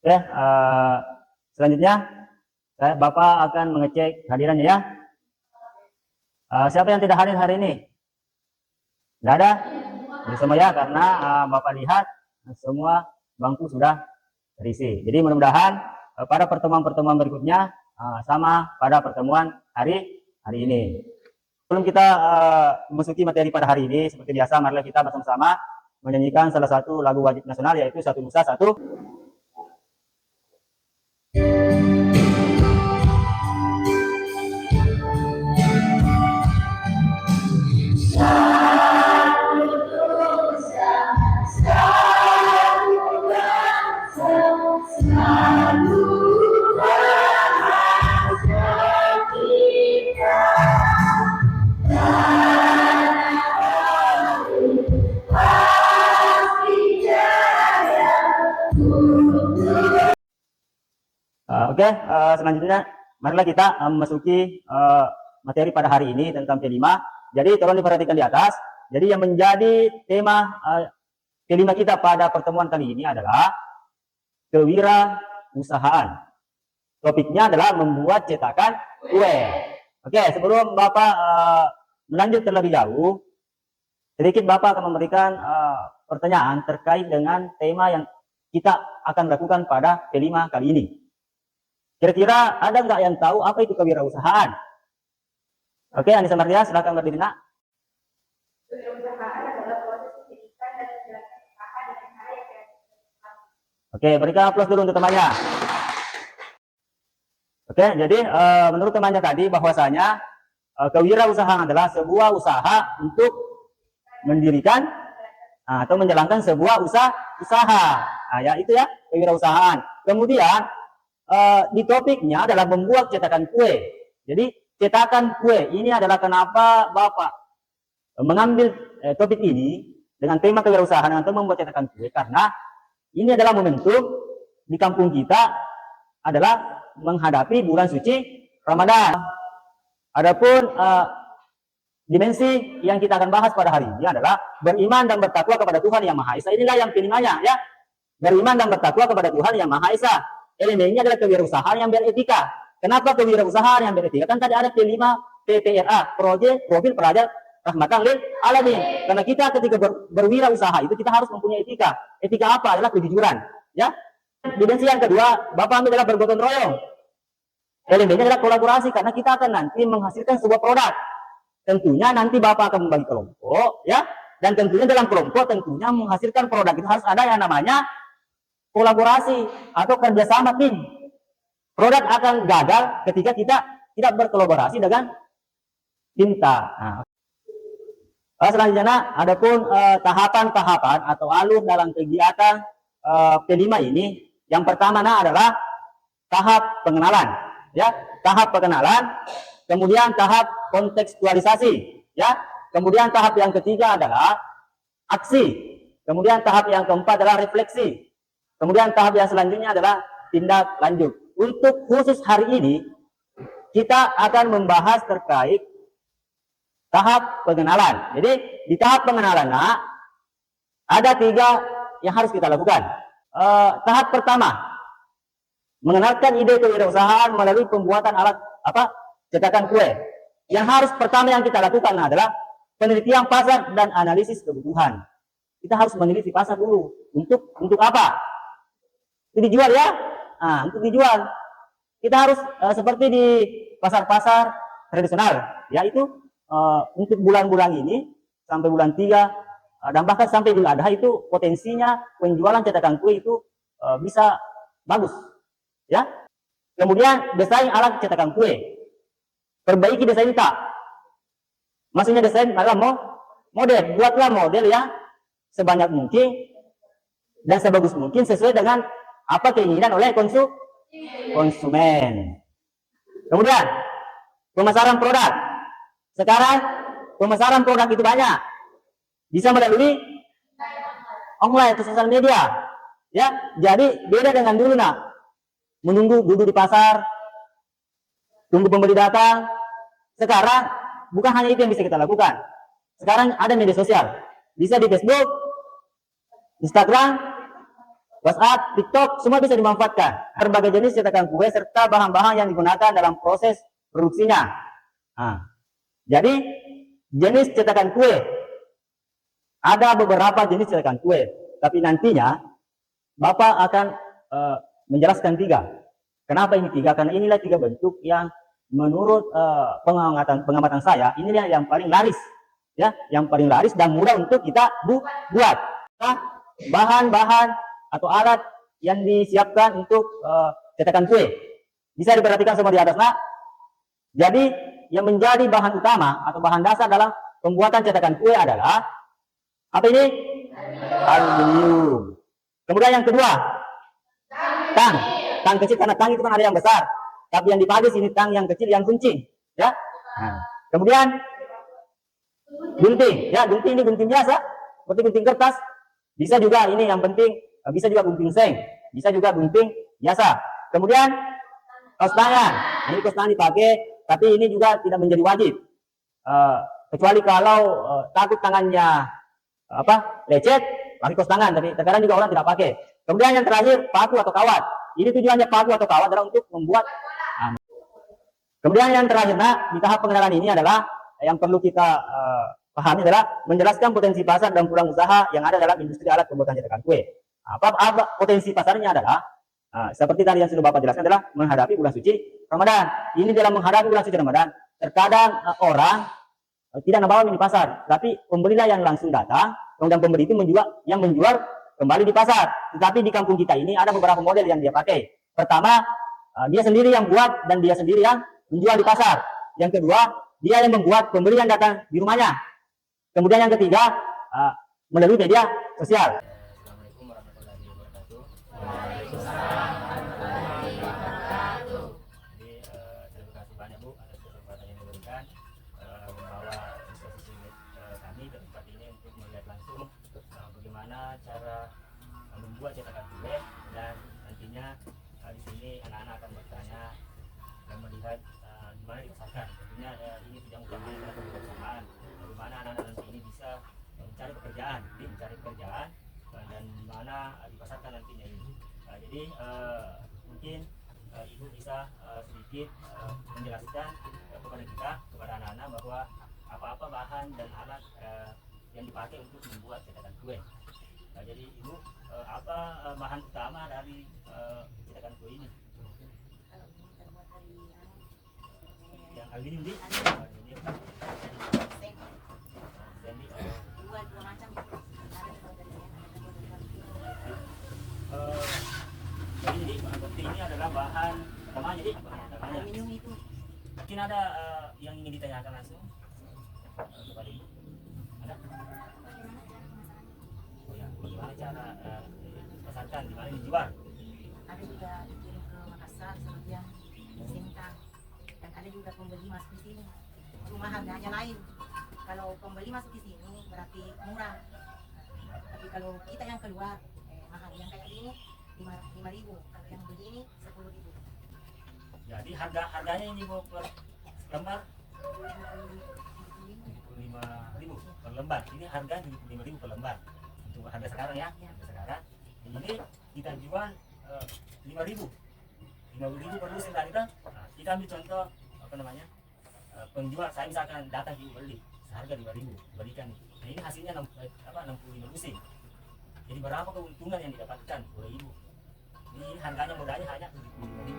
Oke, selanjutnya Bapak akan mengecek hadirannya ya. Siapa yang tidak hadir hari ini? Tidak ada? Jadi semua ya, karena Bapak lihat semua bangku sudah terisi. Jadi mudah-mudahan pada pertemuan-pertemuan berikutnya sama pada pertemuan hari ini. Sebelum kita memasuki materi pada hari ini, seperti biasa, marilah kita bersama-sama menyanyikan salah satu lagu wajib nasional, yaitu Satu Nusa Satu. Oke, selanjutnya marilah kita memasuki materi pada hari ini tentang P5. Jadi tolong diperhatikan di atas. Jadi yang menjadi tema P5 kita pada pertemuan kali ini adalah kewirausahaan. Topiknya adalah membuat cetakan kue. Oke, sebelum Bapak melanjut terlebih jauh, sedikit Bapak akan memberikan pertanyaan terkait dengan tema yang kita akan lakukan pada P5 kali ini. Kira-kira ada nggak yang tahu apa itu kewirausahaan? Oke, Anissa Mardia, silakan berdiri, Nak. Kewirausahaan adalah proses pendidikan dan menjalankan usaha dengan cara yang kreatif. Oke, berikan aplaus dulu untuk temannya. Oke, jadi menurut temannya tadi bahwasanya kewirausahaan adalah sebuah usaha untuk mendirikan atau menjalankan sebuah usaha. Nah, ya itu ya kewirausahaan. Kemudian di topiknya adalah membuat cetakan kue. Jadi cetakan kue ini adalah kenapa Bapak mengambil topik ini dengan tema kewirausahaan untuk membuat cetakan kue, karena ini adalah momentum di kampung kita adalah menghadapi bulan suci Ramadan. Adapun dimensi yang kita akan bahas pada hari ini adalah beriman dan bertakwa kepada Tuhan Yang Maha Esa. Inilah yang P5-nya ya. Beriman dan bertakwa kepada Tuhan Yang Maha Esa. Elemennya adalah kewirausahaan yang beretika. Kenapa kewirausahaan yang beretika? Kan tadi ada P5 PPRA, profil pelajar rahmatan lil alamin. Karena kita ketika berwirausaha itu kita harus mempunyai etika. Etika apa? Adalah kejujuran, ya. Dimensi yang kedua, Bapak ambil adalah bergotong royong. Elemennya adalah kolaborasi, karena kita akan nanti menghasilkan sebuah produk. Tentunya nanti Bapak akan membagi kelompok, ya. Dan tentunya dalam kelompok tentunya menghasilkan produk itu harus ada yang namanya kolaborasi atau kerjasama tim. Produk akan gagal ketika kita tidak berkolaborasi dengan cinta. Selanjutnya, adapun tahapan-tahapan atau alur dalam kegiatan P5 ini, yang pertama adalah tahap pengenalan, ya, tahap pengenalan, kemudian tahap kontekstualisasi, ya, kemudian tahap yang ketiga adalah aksi, kemudian tahap yang keempat adalah refleksi. Kemudian tahap yang selanjutnya adalah tindak lanjut. Untuk khusus hari ini, kita akan membahas terkait tahap pengenalan. Jadi, di tahap pengenalan, ada 3 yang harus kita lakukan. Tahap pertama, mengenalkan ide kewirausahaan melalui pembuatan alat cetakan kue. Yang harus pertama yang kita lakukan adalah penelitian pasar dan analisis kebutuhan. Kita harus meneliti pasar dulu. Untuk apa? Itu dijual ya. Untuk dijual kita harus seperti di pasar-pasar tradisional, yaitu untuk bulan-bulan ini sampai bulan 3 dan bahkan sampai Idul Adha itu potensinya penjualan cetakan kue itu bisa bagus, ya. Kemudian desain alat cetakan kue, perbaiki desain tak. Maksudnya desain adalah model, buatlah model ya sebanyak mungkin dan sebagus mungkin sesuai dengan apa keinginan oleh konsumen. Kemudian pemasaran produk. Sekarang pemasaran produk itu banyak, bisa melalui online atau sosial media, ya. Jadi beda dengan dulu, menunggu duduk di pasar, tunggu pembeli datang. Sekarang bukan hanya itu yang bisa kita lakukan. Sekarang ada media sosial, bisa di Facebook, Instagram, WhatsApp, TikTok, semua bisa dimanfaatkan. Berbagai jenis cetakan kue serta bahan-bahan yang digunakan dalam proses produksinya. Nah, jadi jenis cetakan kue ada beberapa jenis cetakan kue, tapi nantinya Bapak akan menjelaskan 3. Kenapa ini 3? Karena inilah 3 bentuk yang menurut pengamatan saya inilah yang paling laris, ya, yang paling laris dan mudah untuk kita buat. Nah, bahan-bahan atau alat yang disiapkan untuk cetakan kue bisa diperhatikan semua di atas, nak. Jadi yang menjadi bahan utama atau bahan dasar dalam pembuatan cetakan kue adalah apa ini? Aluminium. Kemudian yang kedua, tang kecil, karena tang itu kan ada yang besar, tapi yang dipakai sini tang yang kecil yang kuncing, ya. Nah, kemudian gunting, ya, gunting ini gunting biasa, seperti gunting kertas. Bisa juga ini yang penting, bisa juga gunting seng, bisa juga gunting biasa. Kemudian kaos tangan, ini kaos tangan dipakai, tapi ini juga tidak menjadi wajib, kecuali kalau takut tangannya lecet, pakai kaos tangan. Tapi terkadang juga orang tidak pakai. Kemudian yang terakhir, paku atau kawat. Ini tujuannya paku atau kawat adalah untuk membuat. Kemudian yang terakhir, nah, di tahap pengenalan ini adalah yang perlu kita pahami adalah menjelaskan potensi pasar dan peluang usaha yang ada dalam industri alat pembuatan cetakan kue. Apa potensi pasarnya adalah seperti tadi yang sudah Bapak jelaskan adalah menghadapi bulan suci Ramadan. Ini dalam menghadapi bulan suci Ramadan, terkadang orang tidak nabawan di pasar, tapi pembelilah yang langsung datang, kemudian pembeli itu menjual kembali di pasar. Tetapi di kampung kita ini ada beberapa model yang dia pakai. Pertama, dia sendiri yang buat dan dia sendiri yang menjual di pasar. Yang kedua, dia yang membuat, pembeli yang datang di rumahnya. Kemudian yang ketiga, melalui media sosial. Assalamualaikum warahmatullahi wabarakatuh. Jadi terima kasih banyak Bu atas kesempatan yang diberikan membawa eksposisi kami ke tempat ini untuk melihat langsung bagaimana cara membuat cetakan kue, dan nantinya di sini anak-anak akan bertanya dan melihat gimana dipasarkan. Tentunya ini tidak merupakan kebersamaan bagaimana anak-anak nanti ini bisa mencari pekerjaan, dan di mana dipasarkan nantinya ini. Jadi mungkin Ibu bisa sedikit menjelaskan kepada kita, kepada anak-anak, bahwa apa-apa bahan dan alat yang dipakai untuk membuat cetakan kue. Jadi Ibu, apa bahan utama dari cetakan kue ini? Yang aluminium, di aluminium. Dua macam. Jadi seperti ini adalah bahan utamanya, jadi bahan utamanya. Aluminium itu. Mungkin ada yang ingin ditanyakan langsung kepada Ibu? Ada? Oh ya, bagaimana cara dipasarkan, di mana dijual? Ada juga dikirim ke Makassar, sebagian Sintang, dan ada juga pembeli masuk di sini. Cuma harganya lain. Kalau pembeli masuk di sini berarti murah. Tapi kalau kita yang keluar mahal. Yang kayak ini 5.000. Kalau yang beli ini 10.000. Jadi harganya ini Bu per lembar 75.000 per lembar. Ini harga 75.000 per lembar untuk harga sekarang, ya. Harga sekarang. Jadi kita jual 5.000 per lusin tadi. Kita ambil contoh penjual, saya misalkan datang di beli seharga 5.000, berikan. Nah, ini hasilnya 65 lusin. Jadi berapa keuntungan yang didapatkan oleh Ibu? Ini harganya modalnya hanya 75.000.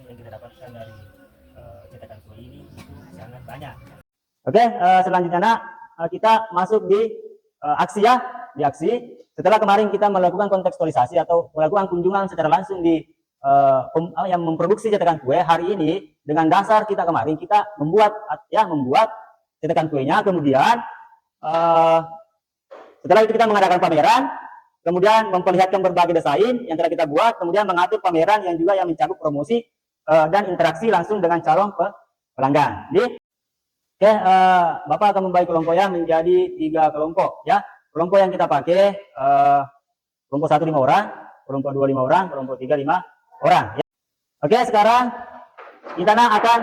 yang kita dapatkan dari cetakan kue ini itu sangat banyak. Oke, selanjutnya nak, kita masuk di aksi ya, di aksi. Setelah kemarin kita melakukan kontekstualisasi atau melakukan kunjungan secara langsung di yang memproduksi cetakan kue, hari ini dengan dasar kita kemarin kita membuat cetakan kuenya, kemudian setelah itu kita mengadakan pameran, kemudian memperlihatkan berbagai desain yang telah kita buat, kemudian mengatur pameran yang juga yang mencakup promosi dan interaksi langsung dengan calon pelanggan. Oke, Bapak akan membagi kelompoknya menjadi 3 kelompok ya. Kelompok yang kita pakai, kelompok 1 5 orang, kelompok 2 5 orang, kelompok 3 5 orang. Ya. Oke, sekarang kita akan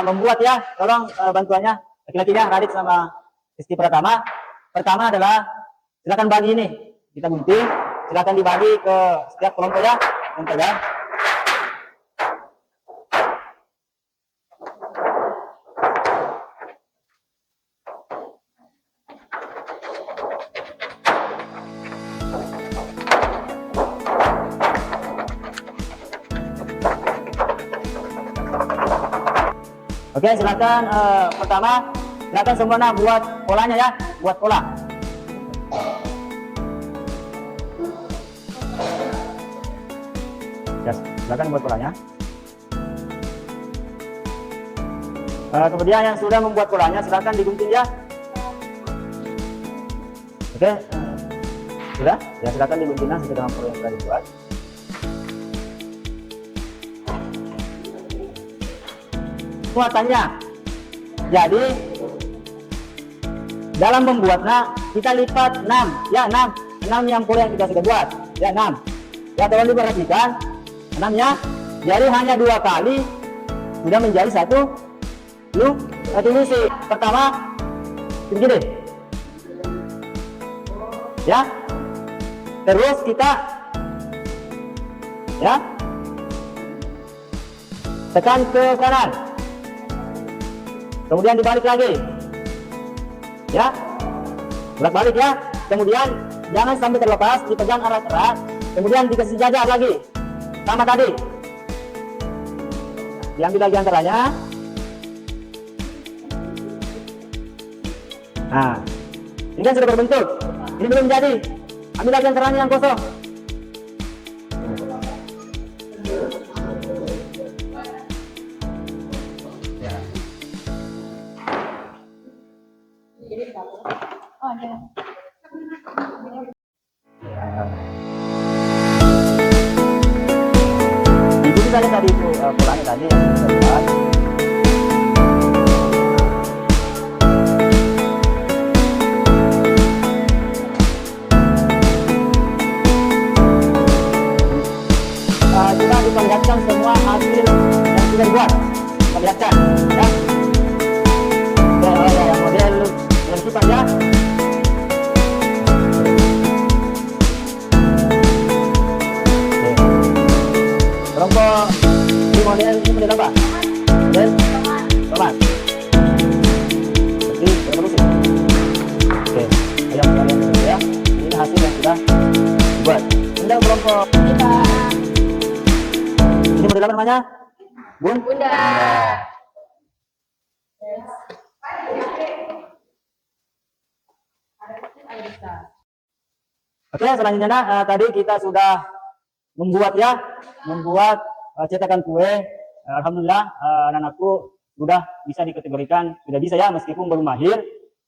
membuat ya, tolong bantuannya laki-lakinya Radit sama Isti Pratama. Pertama adalah silakan bagi ini, kita gunting, silakan dibagi ke setiap kelompok ya, yang pegang. Oke, silakan pertama silakan semuanya buat polanya ya, buat pola. Ya, silakan buat polanya. Kemudian yang sudah membuat polanya silakan digunting ya. Oke, sudah? Ya silakan diguntingnya sesuai dengan pola yang sudah dibuat. Muatannya, jadi dalam membuatnya kita lipat 6 ya, 6 yang pola yang kita sudah buat ya, 6 ya, tolong diperhatikan 6 ya, jadi hanya 2 kali sudah menjadi satu misi. Pertama begini ya, terus kita ya tekan ke kanan, kemudian dibalik lagi ya, bolak-balik ya, kemudian jangan sampai terlepas, dipegang erat-erat, kemudian dikasih jajar lagi sama tadi, diambil lagi antaranya. Nah, ini kan sudah berbentuk, ini belum jadi, ambil lagi antaranya yang kosong. Oh, ada. Ikuti saja tadi itu polanya tadi yang kita buat. Kita diperlihatkan semua hasil yang sudah dibuat, perlihatkan ya. Yang model kipas ya. Kelompok ini model apa? Model tomat. Seperti revolusi. Oke, ayam kalian dulu ya. Ini hasil yang sudah dibuat. Kemudian kelompok kita. Ini model apa namanya? Bunda. Oke, selanjutnya tadi kita sudah membuat cetakan kue. Alhamdulillah anak-anakku sudah bisa dikategorikan, sudah bisa ya, meskipun belum mahir,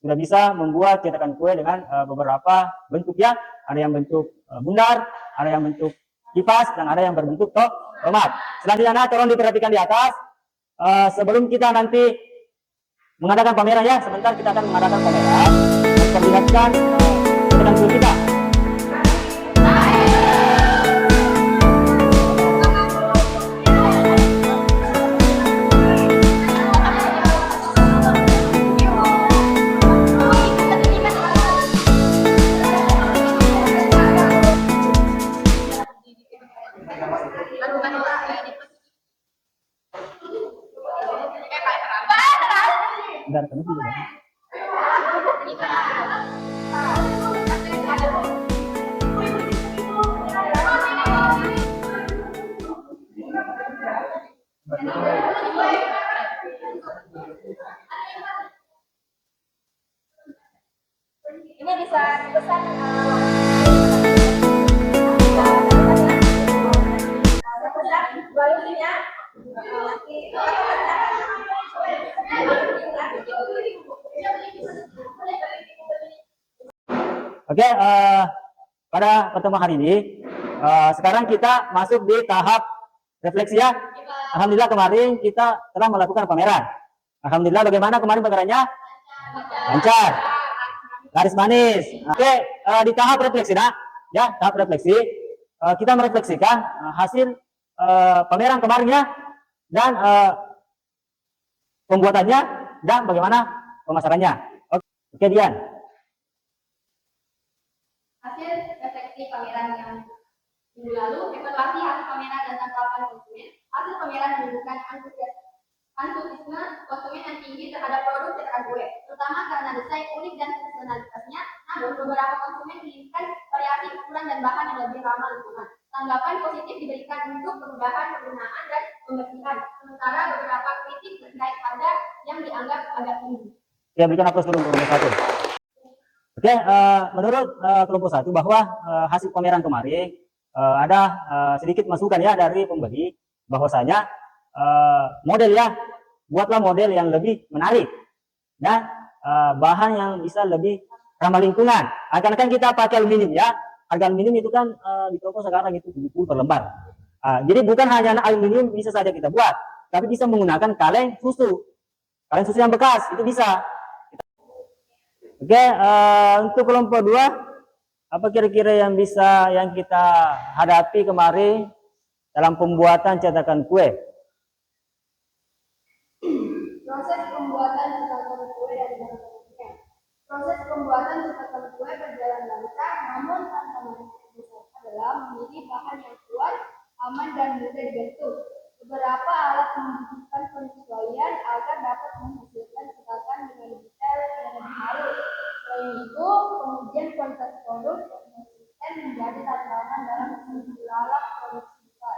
sudah bisa membuat cetakan kue dengan beberapa bentuk ya. Ada yang bentuk bundar, ada yang bentuk kipas, dan ada yang berbentuk tomat. Selanjutnya tolong diperhatikan di atas. Sebelum kita nanti mengadakan pameran ya, sebentar kita akan mengadakan pameran, memperlihatkan cetakan kue kita. Bentar, kenapa dulu? Ini bisa dipesan balunya nanti Oke, pada pertemuan hari ini, sekarang kita masuk di tahap refleksi ya. Alhamdulillah kemarin kita telah melakukan pameran. Alhamdulillah bagaimana kemarin pamerannya? Lancar, laris manis. Oke, di tahap refleksi nah, ya tahap refleksi, kita merefleksikan hasil pameran kemarin ya, dan pembuatannya dan bagaimana pemasarannya. Oke, Dian. hasil refleksi pameran yang minggu lalu, evaluasi hasil pameran dan tanggapan konsumen. Hasil pameran menunjukkan antusiasme konsumen yang tinggi terhadap produk cetakan kue, terutama karena desain unik dan fungsionalitasnya. Namun, beberapa konsumen menginginkan variasi ukuran dan bahan yang lebih ramah lingkungan. Tanggapan positif diberikan untuk kemudahan penggunaan dan pembersihan, sementara beberapa kritik terkait harga yang dianggap agak tinggi. Ya, berikan aplaus dulu untuk nomor 1. Oke, menurut kelompok 1 bahwa hasil pameran kemarin ada sedikit masukan ya dari pembeli, bahwasanya model ya, buatlah model yang lebih menarik dan bahan yang bisa lebih ramah lingkungan. Akan kita pakai aluminium ya, harga aluminium itu kan di toko sekarang itu 70 per lembar. Jadi bukan hanya aluminium bisa saja kita buat, tapi bisa menggunakan kaleng susu yang bekas itu bisa. Oke, untuk kelompok 2, apa kira-kira yang kita hadapi kemarin dalam pembuatan cetakan kue? Proses pembuatan cetakan kue dan bentuknya. Proses pembuatan cetakan kue berjalan lancar, namun tantangan terbesar adalah memilih bahan yang kuat, aman dan mudah dibentuk. Beberapa alat membutuhkan penyesuaian agar dapat menghasilkan cetakan dengan detail yang lebih halus. Selain itu, pengujian kualitas produk konsisten menjadi tantangan dalam segala produksi besar.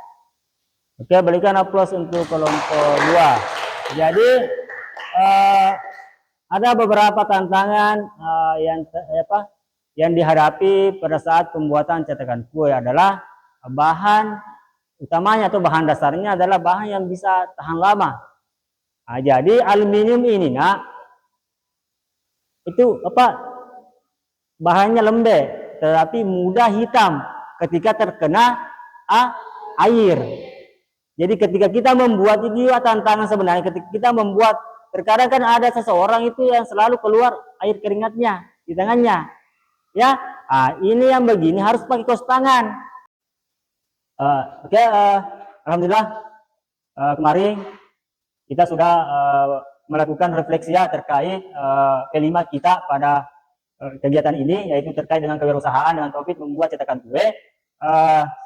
Oke, berikan aplaus untuk kelompok 2. Jadi ada beberapa tantangan yang dihadapi pada saat pembuatan cetakan kue adalah bahan utamanya atau bahan dasarnya adalah bahan yang bisa tahan lama. Jadi aluminium ini itu bahannya lembek tetapi mudah hitam ketika terkena air. Jadi ketika kita membuat itu tantangan sebenarnya, ketika kita membuat, terkadang kan ada seseorang itu yang selalu keluar air keringatnya di tangannya ya. Ini yang begini harus pakai kaos tangan. Oke, alhamdulillah kemarin kita sudah melakukan refleksi ya terkait P5 kita pada kegiatan ini, yaitu terkait dengan kewirausahaan dengan topik membuat cetakan kue.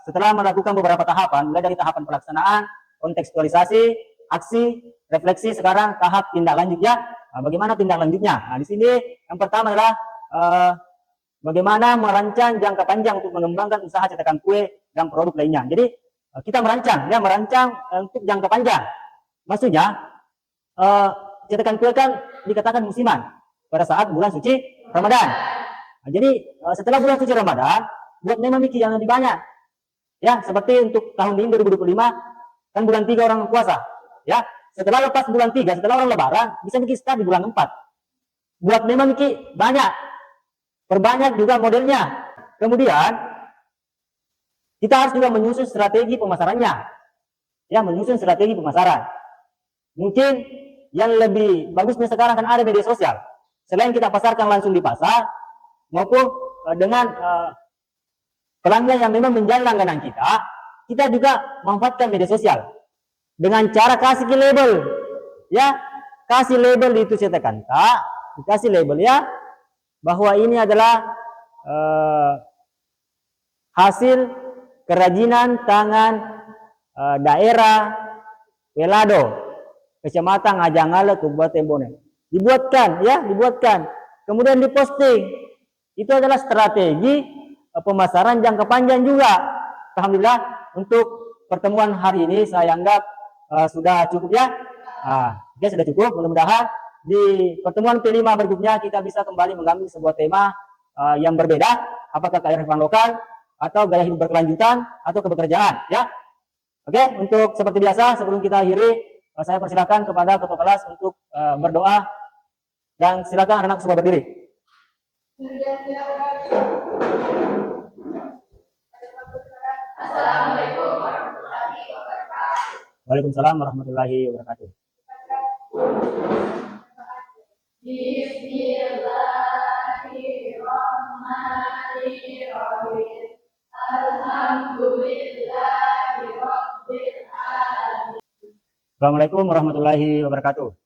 Setelah melakukan beberapa tahapan, mulai dari tahapan pelaksanaan, kontekstualisasi, aksi, refleksi, sekarang tahap tindak lanjut ya. Bagaimana tindak lanjutnya? Di sini yang pertama adalah bagaimana merancang jangka panjang untuk mengembangkan usaha cetakan kue dan produk lainnya. Jadi kita merancang untuk jangka panjang. Maksudnya cetakan kue kan dikatakan musiman pada saat bulan suci Ramadan. Jadi setelah bulan suci Ramadan, buat memang mikir yang lebih banyak. Ya, seperti untuk tahun ini 2025 kan bulan 3 orang puasa. Ya, setelah lepas bulan 3, setelah orang lebaran, bisa mikir start di bulan 4. Buat memang mikir banyak. Perbanyak juga modelnya. Kemudian kita harus juga menyusun strategi pemasarannya. Ya, menyusun strategi pemasaran. Mungkin yang lebih bagusnya sekarang kan ada media sosial. Selain kita pasarkan langsung di pasar, maupun dengan pelanggan yang memang menjadi langganan kita juga manfaatkan media sosial. Dengan cara kasih label. Ya, kasih label itu cetakan dikasih label ya, bahwa ini adalah hasil kerajinan tangan daerah Welado, Kecamatan Ngajangala, Kabupaten Bone. Dibuatkan. Kemudian diposting. Itu adalah strategi pemasaran jangka panjang juga. Alhamdulillah untuk pertemuan hari ini saya anggap sudah cukup ya? Oke, sudah cukup. Mudah-mudahan di pertemuan ke-5 berikutnya kita bisa kembali mengambil sebuah tema yang berbeda, apakah kearifan lokal atau gaya hidup berkelanjutan atau kebekerjaan ya. Oke, untuk seperti biasa sebelum kita akhiri, saya persilakan kepada ketua kelas untuk berdoa, dan silakan anak semua berdiri. Assalamualaikum warahmatullahi wabarakatuh. Waalaikumsalam warahmatullahi wabarakatuh. Bismillahirrahmanirrahim. Alhamdulillahirabbil alamin. Assalamualaikum warahmatullahi wabarakatuh.